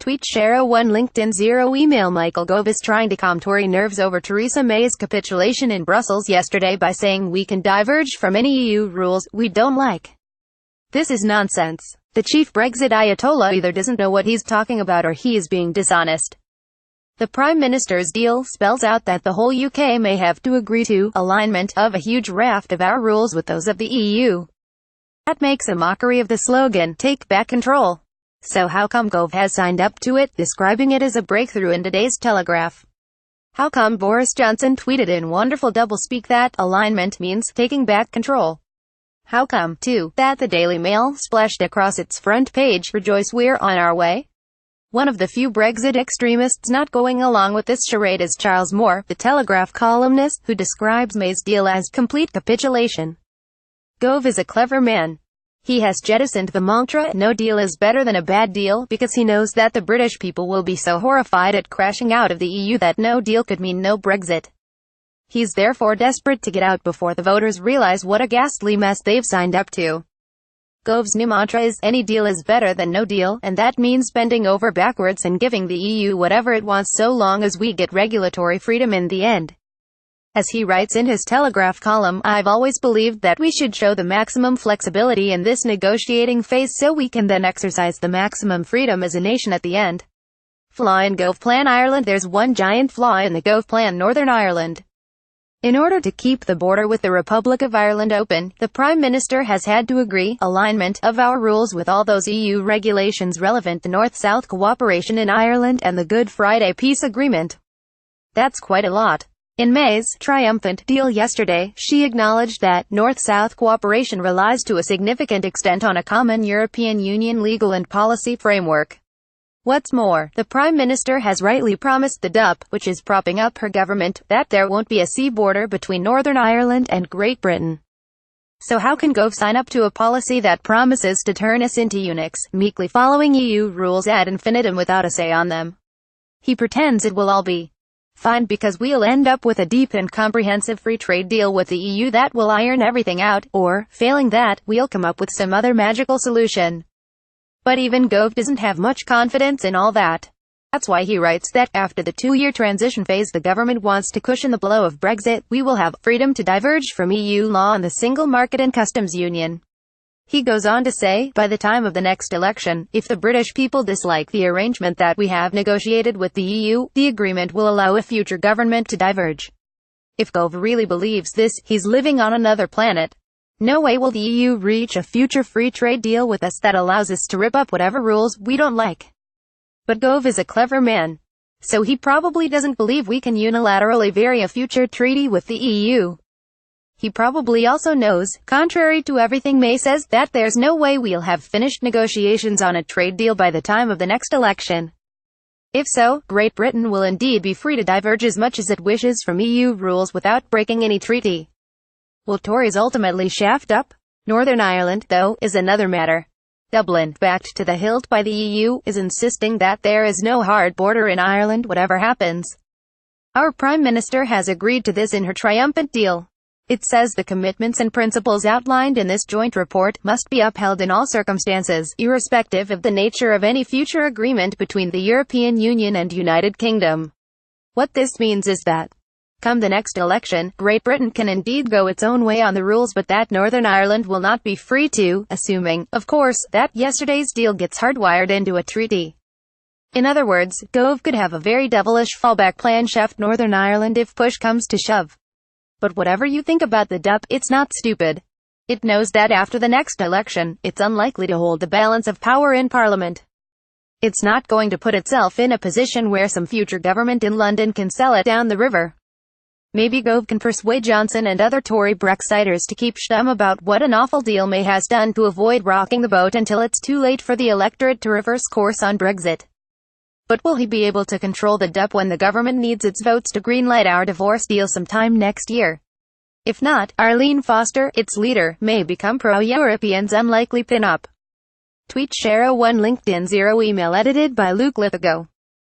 Tweet share 1 LinkedIn 0 email Michael Gove is trying to calm Tory nerves over Theresa May's capitulation in Brussels yesterday by saying we can diverge from any EU rules we don't like. This is nonsense. The chief Brexit Ayatollah either doesn't know what he's talking about or he is being dishonest. The Prime Minister's deal spells out that the whole UK may have to agree to alignment of a huge raft of our rules with those of the EU. That makes a mockery of the slogan, "Take back control." So how come Gove has signed up to it, describing it as a breakthrough in today's Telegraph? How come Boris Johnson tweeted in wonderful doublespeak that alignment means taking back control? How come, too, that the Daily Mail splashed across its front page, "Rejoice, we're on our way"? One of the few Brexit extremists not going along with this charade is Charles Moore, the Telegraph columnist, who describes May's deal as complete capitulation. Gove is a clever man. He has jettisoned the mantra, no deal is better than a bad deal, because he knows that the British people will be so horrified at crashing out of the EU that no deal could mean no Brexit. He's therefore desperate to get out before the voters realize what a ghastly mess they've signed up to. Gove's new mantra is, any deal is better than no deal, and that means bending over backwards and giving the EU whatever it wants so long as we get regulatory freedom in the end. As he writes in his Telegraph column, I've always believed that we should show the maximum flexibility in this negotiating phase so we can then exercise the maximum freedom as a nation at the end. Flaw in Gove Plan Ireland. There's one giant flaw in the Gove Plan Northern Ireland. In order to keep the border with the Republic of Ireland open, the Prime Minister has had to agree alignment of our rules with all those EU regulations relevant to North-South cooperation in Ireland and the Good Friday Peace Agreement. That's quite a lot. In May's triumphant deal yesterday, she acknowledged that North-South cooperation relies to a significant extent on a common European Union legal and policy framework. What's more, the Prime Minister has rightly promised the DUP, which is propping up her government, that there won't be a sea border between Northern Ireland and Great Britain. So how can Gove sign up to a policy that promises to turn us into eunuchs, meekly following EU rules ad infinitum without a say on them? He pretends it will all be fine because we'll end up with a deep and comprehensive free trade deal with the EU that will iron everything out, or, failing that, we'll come up with some other magical solution. But even Gove doesn't have much confidence in all that. That's why he writes that, after the 2-year transition phase the government wants to cushion the blow of Brexit, we will have freedom to diverge from EU law on the single market and customs union. He goes on to say, by the time of the next election, if the British people dislike the arrangement that we have negotiated with the EU, the agreement will allow a future government to diverge. If Gove really believes this, he's living on another planet. No way will the EU reach a future free trade deal with us that allows us to rip up whatever rules we don't like. But Gove is a clever man. So he probably doesn't believe we can unilaterally vary a future treaty with the EU. He probably also knows, contrary to everything May says, that there's no way we'll have finished negotiations on a trade deal by the time of the next election. If so, Great Britain will indeed be free to diverge as much as it wishes from EU rules without breaking any treaty. Will Tories ultimately shaft up Northern Ireland, though, is another matter. Dublin, backed to the hilt by the EU, is insisting that there is no hard border in Ireland whatever happens. Our Prime Minister has agreed to this in her triumphant deal. It says the commitments and principles outlined in this joint report must be upheld in all circumstances, irrespective of the nature of any future agreement between the European Union and United Kingdom. What this means is that, come the next election, Great Britain can indeed go its own way on the rules but that Northern Ireland will not be free to, assuming, of course, that yesterday's deal gets hardwired into a treaty. In other words, Gove could have a very devilish fallback plan: shaft Northern Ireland if push comes to shove. But whatever you think about the DUP, it's not stupid. It knows that after the next election, it's unlikely to hold the balance of power in Parliament. It's not going to put itself in a position where some future government in London can sell it down the river. Maybe Gove can persuade Johnson and other Tory Brexiters to keep stum about what an awful deal May has done to avoid rocking the boat until it's too late for the electorate to reverse course on Brexit. But will he be able to control the DUP when the government needs its votes to greenlight our divorce deal sometime next year? If not, Arlene Foster, its leader, may become pro-Europeans' unlikely pin-up. Tweet share 1 LinkedIn 0 email edited by Luke Lithigo.